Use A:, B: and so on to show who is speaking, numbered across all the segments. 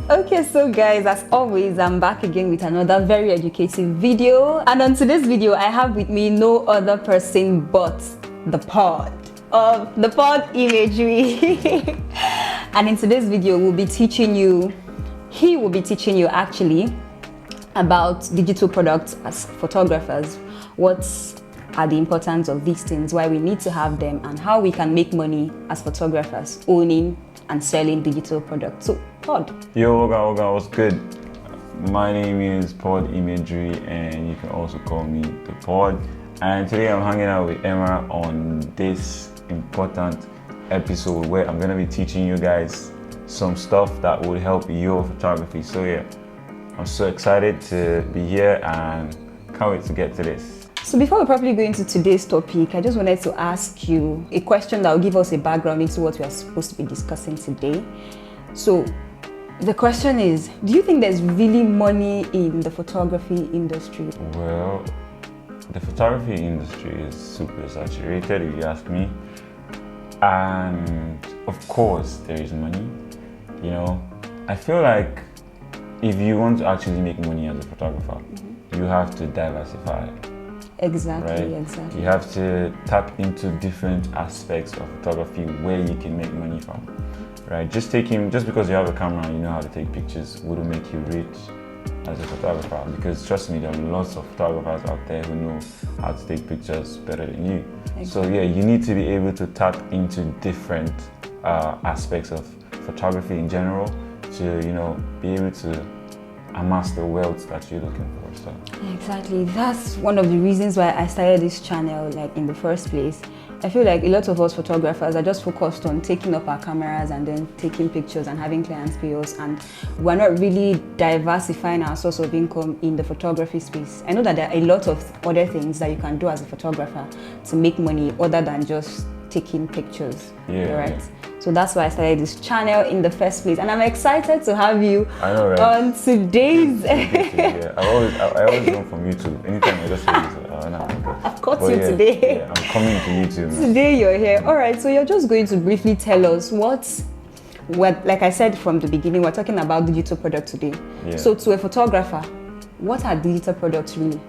A: Okay, so guys, as always, I'm back again with another very educative video. And on today's video, I have with me no other person but the pod of the Podimagery. And in today's video, he will be teaching you actually about digital products as photographers. What are the importance of these things, why we need to have them, and how we can make money as photographers owning and selling digital products. So, Pod.
B: Yo, Oga, what's good? My name is Podimagery, and you can also call me the Pod. And today I'm hanging out with Emma on this important episode where I'm gonna be teaching you guys some stuff that would help your photography. So yeah, I'm so excited to be here and can't wait to get to this.
A: So before we properly go into today's topic, I just wanted to ask you a question that will give us a background into what we are supposed to be discussing today. So the question is, do you think there's really money in the photography industry?
B: Well, the photography industry is super saturated, if you ask me. And of course, there is money. You know, I feel like if you want to actually make money as a photographer, you have to diversify.
A: Exactly,
B: right?
A: exactly.
B: You have to tap into different aspects of photography where you can make money from, right? Just because you have a camera and you know how to take pictures wouldn't make you rich as a photographer, because trust me, there are lots of photographers out there who know how to take pictures better than you. Exactly. So yeah, you need to be able to tap into different aspects of photography in general to, you know, be able to amass the wealth that you're looking for. So
A: exactly, that's one of the reasons why I started this channel, like, in the first place. I feel like a lot of us photographers are just focused on taking up our cameras and then taking pictures and having clients pay us, and we're not really diversifying our source of income in the photography space. I know that there are a lot of other things that you can do as a photographer to make money other than just taking pictures, right? Yeah. So that's why I started this channel in the first place, and I'm excited to have you on today's.
B: Yeah, I always know from YouTube. Anytime I just say this,
A: I've caught you today.
B: Yeah, I'm coming to YouTube.
A: Today you're here. All right, so you're just going to briefly tell us what, like I said from the beginning, we're talking about digital products today. Yeah. So to a photographer, what are digital products really?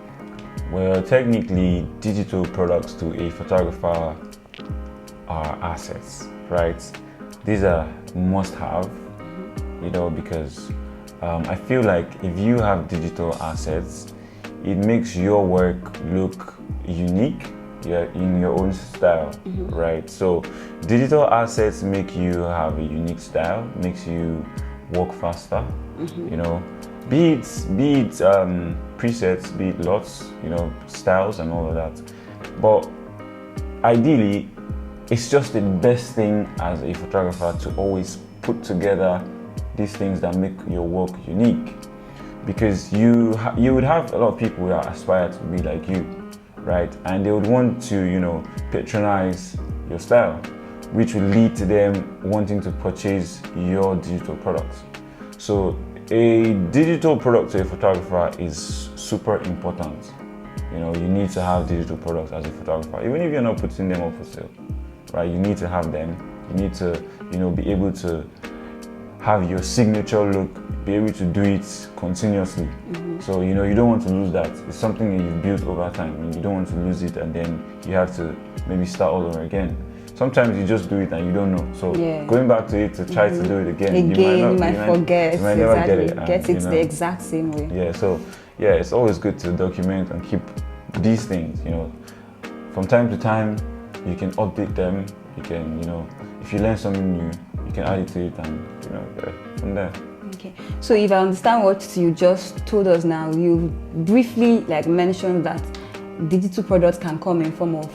A: Well,
B: technically, digital products to a photographer are assets, right? These are must-have, you know, because I feel like if you have digital assets, it makes your work look unique, in your own style, right? So digital assets make you have a unique style, makes you work faster, you know, be it presets, be it lots, you know, styles and all of that. But ideally, it's just the best thing as a photographer to always put together these things that make your work unique, because you would have a lot of people that aspire to be like you, right? And they would want to, you know, patronize your style, which will lead to them wanting to purchase your digital products. So a digital product to a photographer is super important. You know, you need to have digital products as a photographer, even if you're not putting them up for sale. Right, you need to have them. You need to, you know, be able to have your signature look, be able to do it continuously. So, you know, you don't want to lose that. It's something that you've built over time, and you don't want to lose it, and then you have to maybe start all over again. Sometimes you just do it and you don't know. So going back to it to try to do it again,
A: you might forget.
B: You might never get it.
A: Get it the exact same way.
B: Yeah. So yeah, it's always good to document and keep these things. You know, from time to time, you can update them. You can, you know, if you learn something new, you can add it to it, and, you know, from there.
A: Okay. So if I understand what you just told us now, you briefly mentioned that digital products can come in form of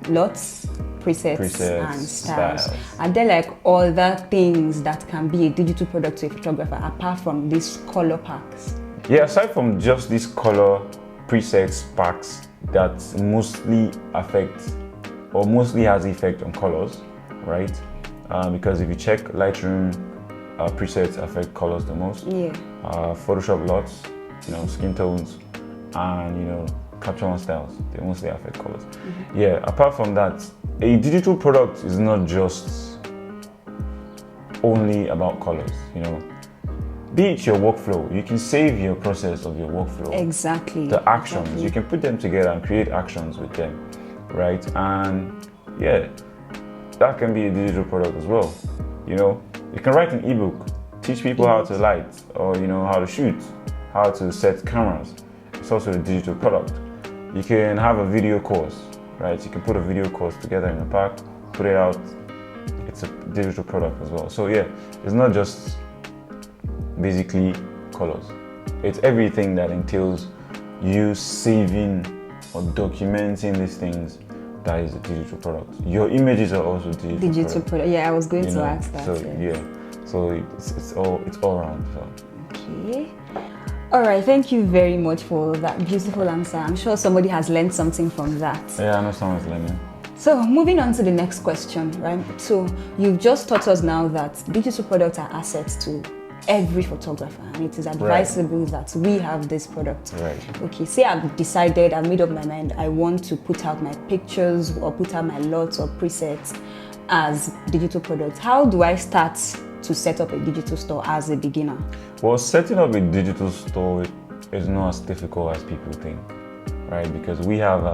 A: lots, presets and styles. Are there other things that can be a digital product to a photographer apart from these color packs?
B: Yeah, aside from just these color presets packs that mostly affect or mostly has effect on colors, right? Because if you check Lightroom, presets affect colors the most.
A: Yeah.
B: Photoshop lots, you know, skin tones, and, you know, capture one styles, they mostly affect colors. Yeah, apart from that, a digital product is not just only about colors, you know. be it your workflow, you can save your process of your workflow.
A: Exactly.
B: The actions,
A: exactly.
B: you can put them together and create actions with them, right? And yeah, that can be a digital product as well. You know, you can write an ebook, teach people how to light, or you know, how to shoot, how to set cameras. It's also a digital product. You can have a video course, right? You can put a video course together in a pack, put it out. It's a digital product as well. So yeah, it's not just basically colors. It's everything that entails you saving or documenting these things. That is a digital product. Your images are also digital
A: product. Yeah, I was going to ask that.
B: So so it's all around. So.
A: Okay. All right. Thank you very much for that beautiful answer. I'm sure somebody has learned something from that.
B: Yeah, I know someone's learning.
A: So moving on to the next question, right? So you've just taught us now that digital products are assets to every photographer, and it is advisable that we have this product.
B: Right.
A: Okay, say I've decided, I've made up my mind, I want to put out my pictures or put out my lots or presets as digital products. How do I start to set up a digital store as a beginner?
B: Well, setting up a digital store is not as difficult as people think, right? Because we have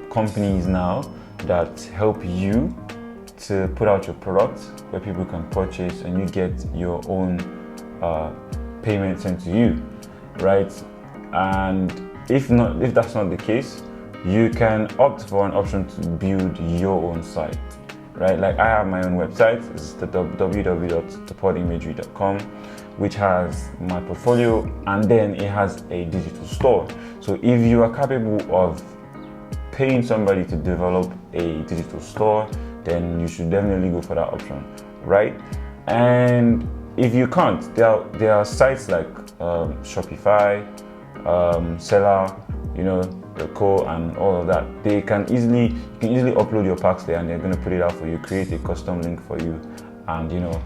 B: companies now that help you to put out your products where people can purchase, and you get your own payment sent to you, right? And if that's not the case, you can opt for an option to build your own site, right? Like I have my own website. It's the www.thepodimagery.com, which has my portfolio, and then it has a digital store. So if you are capable of paying somebody to develop a digital store, then you should definitely go for that option, right? And if you can't, there are sites like Shopify, Seller, you know, the Co, and all of that. You can easily upload your packs there, and they're going to put it out for you, create a custom link for you, and you know,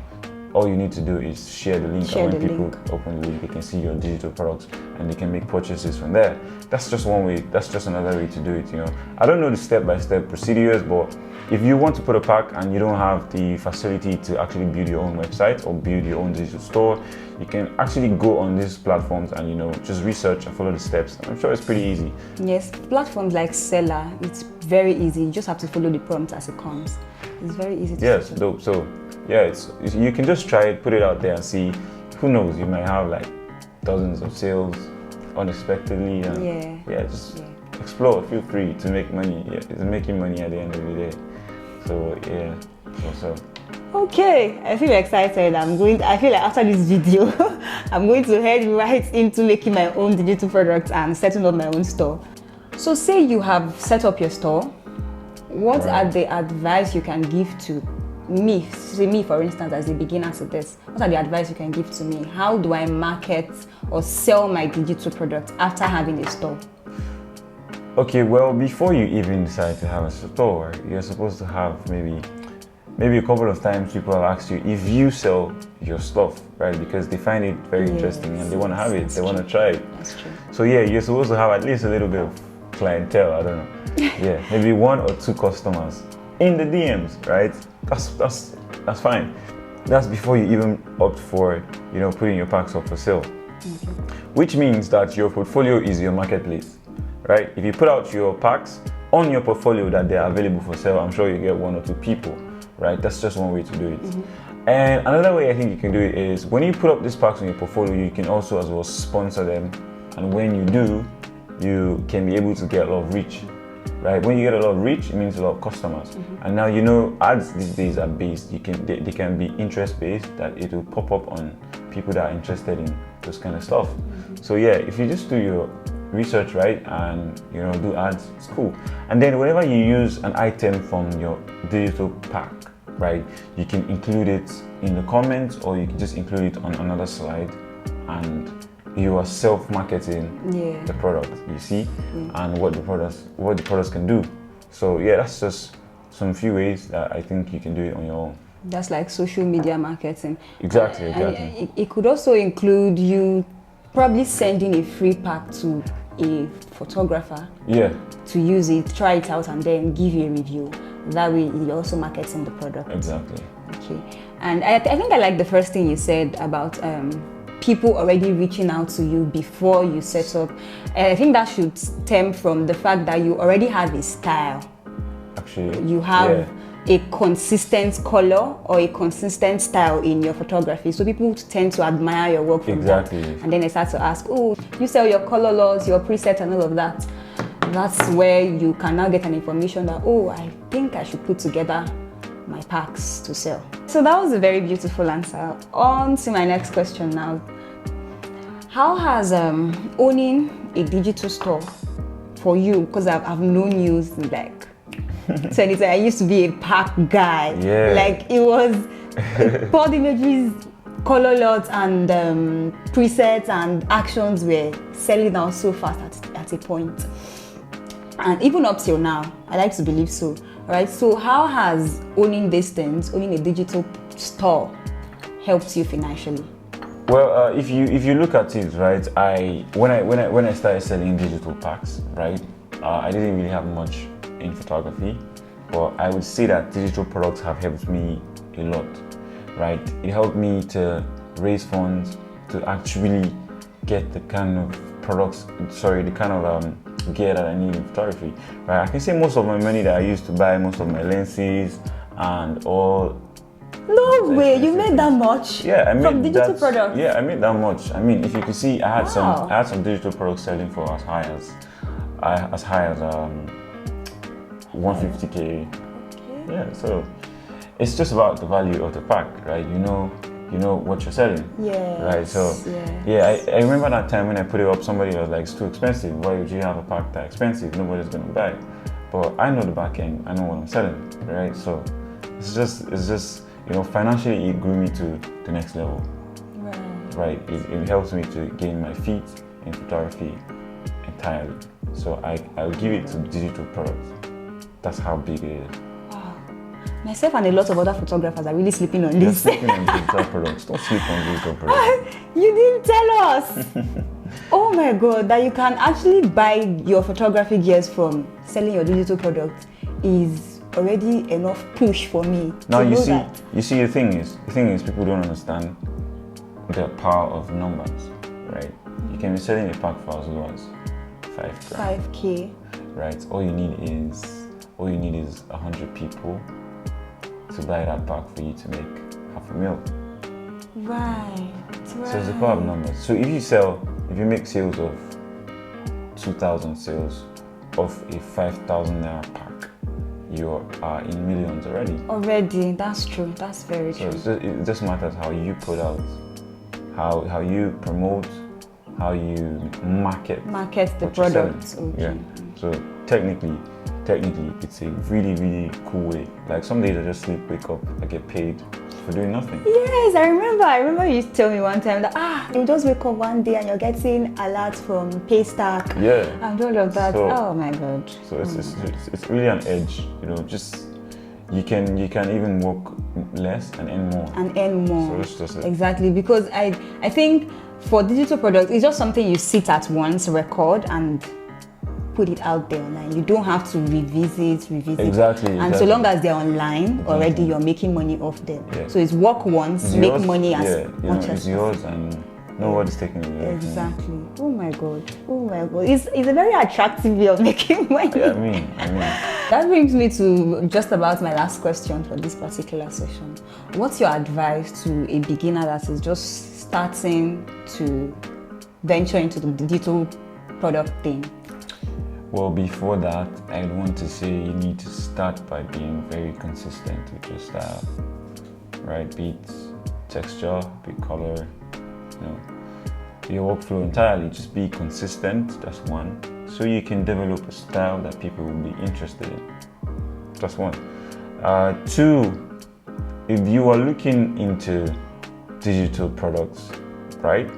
B: all you need to do is share the link, and when people open the link, they can see your digital products and they can make purchases from there. That's just one way. That's just another way to do it. You know, I don't know the step-by-step procedures, but if you want to put a pack and you don't have the facility to actually build your own website or build your own digital store, you can actually go on these platforms and, you know, just research and follow the steps. I'm sure it's pretty easy.
A: Yes, platforms like Seller, it's very easy. You just have to follow the prompt as it comes. It's very easy to
B: Yes, dope. So yeah, you can just try it, put it out there and see. Who knows, you might have like dozens of sales unexpectedly, and just explore. Feel free to make money. Yeah, it's making money at the end of the day. So yeah, so.
A: Okay, I feel excited. I feel like after this video, I'm going to head right into making my own digital products and setting up my own store. So say you have set up your store. What are the advice you can give to me? Say me, for instance, as a beginner to this. What are the advice you can give to me? How do I market or sell my digital product after having a store?
B: Okay, well, before you even decide to have a store, you're supposed to have maybe a couple of times people have asked you if you sell your stuff, right? Because they find it very interesting and they want to have it, they want to try it.
A: That's true.
B: So yeah, you're supposed to have at least a little bit of clientele, I don't know. Yeah, maybe 1 or 2 customers in the DMs, right? That's fine. That's before you even opt for, you know, putting your packs up for sale. Which means that your portfolio is your marketplace, right? If you put out your packs on your portfolio that they are available for sale, I'm sure you get 1 or 2 people, right? That's just one way to do it. And another way I think you can do it is when you put up these packs on your portfolio, you can also as well sponsor them. And when you do, you can be able to get a lot of reach, right? When you get a lot of reach, it means a lot of customers. And now, you know, ads these days are based, they can be interest based, that it will pop up on people that are interested in those kind of stuff. So yeah, if you just do your research right and, you know, do ads, it's cool. And then whenever you use an item from your digital pack, right, you can include it in the comments, or you can just include it on another slide, and you are self-marketing the product, you see, and what the products can do. So yeah, that's just some few ways that I think you can do it on your own.
A: That's like social media marketing.
B: Exactly.
A: It could also include you probably sending a free pack to a photographer to use it, try it out, and then give you a review. That way you're also marketing the product.
B: Exactly.
A: Okay. And I think I like the first thing you said about people already reaching out to you before you set up. I think that should stem from the fact that you already have a style.
B: Actually,
A: You have a consistent color or a consistent style in your photography. So people tend to admire your work from that. And then they start to ask, oh, you sell your color laws, your preset and all of that. That's where you can now get an information that, oh, I think I should put together my packs to sell. So that was a very beautiful answer. On to my next question now. How has owning a digital store for you, because I've known you since like 20, I used to be a pack guy.
B: Yeah.
A: Like it was Podimagery's color lots and presets and actions were selling out so fast at a point. And even up till now, I like to believe so. Right? So how has owning these things, owning a digital store, helped you financially?
B: Well, if you look at it, right, when I started selling digital packs, right, I didn't really have much in photography, but I would say that digital products have helped me a lot, right? It helped me to raise funds to actually get the kind of products, the kind of gear that I need in photography, right? I can say most of my money that I used to buy most of my lenses and all.
A: No way, you made that much?
B: Yeah, I made
A: from digital products.
B: Yeah, I made that much. I mean, if you can see, I had some digital products selling for as high as 150K.
A: Okay.
B: Yeah, so it's just about the value of the pack, right? You know what you're selling.
A: Yes.
B: Right. So
A: yes.
B: yeah, I remember that time when I put it up, somebody was like, "It's too expensive. Why would you have a pack that expensive? Nobody's gonna buy it." But I know the back end. I know what I'm selling, right? So it's just financially it grew me to the next level. Right. It helps me to gain my feet in photography entirely. So I'll give it to digital products. That's how big it is.
A: Wow. Myself and a lot of other photographers are really sleeping on
B: You're
A: this.
B: sleeping on digital products. Don't sleep on digital products.
A: You didn't tell us. Oh my God, that you can actually buy your photography gears from selling your digital product is already enough push for me.
B: Now you see the thing is people don't understand the power of numbers, right? You can be selling a pack for as low as $5,000.
A: 5K.
B: Right. All you need is 100 people to buy that pack for you to make $500,000.
A: Right.
B: So it's the power of numbers. So if you make sales of 2,000 sales of a 5,000 naira pack, you are in millions already.
A: Already, that's true. That's very true.
B: So it just matters how you put out, how you promote, how you market the
A: product.
B: Okay. Yeah. So technically, it's a really, really cool way. Like some days I just sleep, wake up, I get paid for doing nothing.
A: Yes, I remember you used to tell me one time that you just wake up one day and you're getting alerts from Paystack.
B: Yeah.
A: And all of that.
B: So,
A: oh my God.
B: So it's really an edge, just you can even work less and earn more. So that's just it.
A: Exactly, because I think for digital products, it's just something you sit at once, record and put it out there online. You don't have to revisit.
B: Exactly.
A: And so long as they're online, already you're making money off them.
B: Yeah.
A: So it's work once, make money as much as
B: it's yours and nobody's taking it away.
A: Exactly. Oh my God. It's a very attractive way of making money.
B: Yeah, I mean.
A: That brings me to just about my last question for this particular session. What's your advice to a beginner that is just starting to venture into the digital product thing?
B: Well, before that, I'd want to say you need to start by being very consistent with your style, right? Be it texture, be it color, your workflow entirely. Just be consistent, that's one. So you can develop a style that people will be interested in. That's one. Two, if you are looking into digital products, right?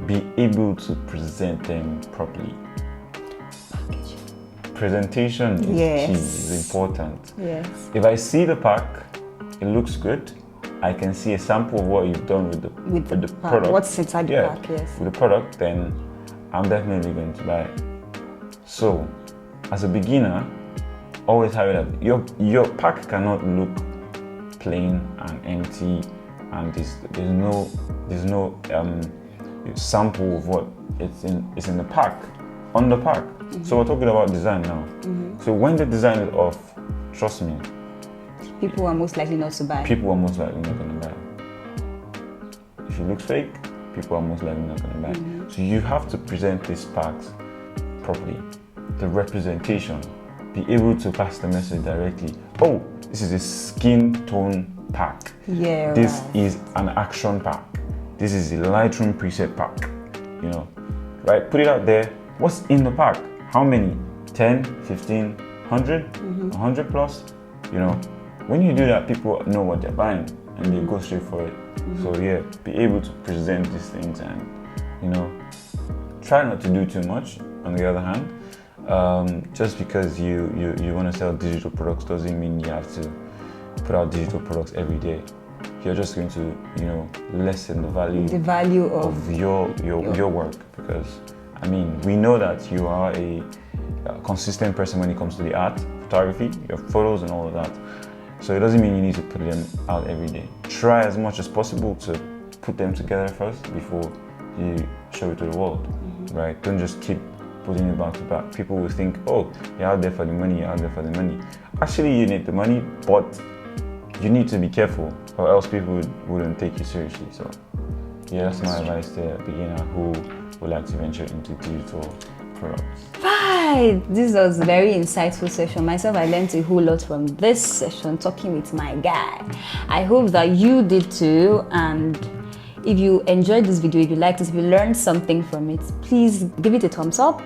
B: Be able to present them properly. Presentation is key, is important.
A: Yes.
B: If I see the pack, it looks good, I can see a sample of what you've done with the product.
A: What's inside the pack, yes.
B: With the product, then I'm definitely going to buy it. So, as a beginner, always have it up. Your pack cannot look plain and empty and there's no sample of what it's in the pack, on the pack. So we're talking about design now. So when the design is off, trust me,
A: people are most likely not to buy.
B: People are most likely not going to buy. If it looks fake, people are most likely not going to buy. So you have to present these packs properly. The representation, be able to pass the message directly. Oh, this is a skin tone pack.
A: Yeah.
B: This
A: right.
B: is an action pack. This is a Lightroom preset pack. You know, right? Put it out there. What's in the pack? How many? 10, 15, 100, 100 plus? You know, when you do that, people know what they're buying and they go straight for it. So yeah, be able to present these things and, you know, try not to do too much. On the other hand, just because you want to sell digital products doesn't mean you have to put out digital products every day. You're just going to, you know, lessen the value of your work, because I mean, we know that you are a consistent person when it comes to the art, photography, your photos and all of that. So it doesn't mean you need to put them out every day. Try as much as possible to put them together first before you show it to the world, right? Don't just keep putting it back to back. People will think, oh, you're out there for the money, you're out there for the money. Actually, you need the money, but you need to be careful, or else people wouldn't take you seriously. So yeah, that's my advice to a beginner who would like to venture into digital products.
A: Right, this was a very insightful session. Myself, I learned a whole lot from this session talking with my guy. I hope that you did too, and if you enjoyed this video, if you liked it, if you learned something from it, please give it a thumbs up,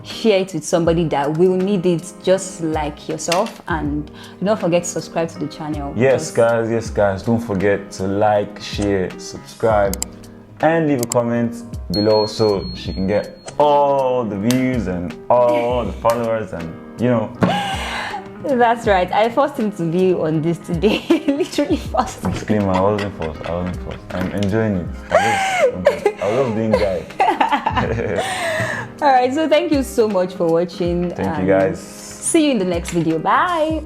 A: share it with somebody that will need it just like yourself, and do not forget to subscribe to the channel.
B: Yes guys, don't forget to like, share, subscribe, and leave a comment below so she can get all the views and all the followers, and you know.
A: That's right, I forced him to be on this today. Literally forced.
B: Disclaimer, I wasn't forced. I'm enjoying it. I love being guy.
A: Alright, so thank you so much for watching.
B: Thank you guys.
A: See you in the next video. Bye.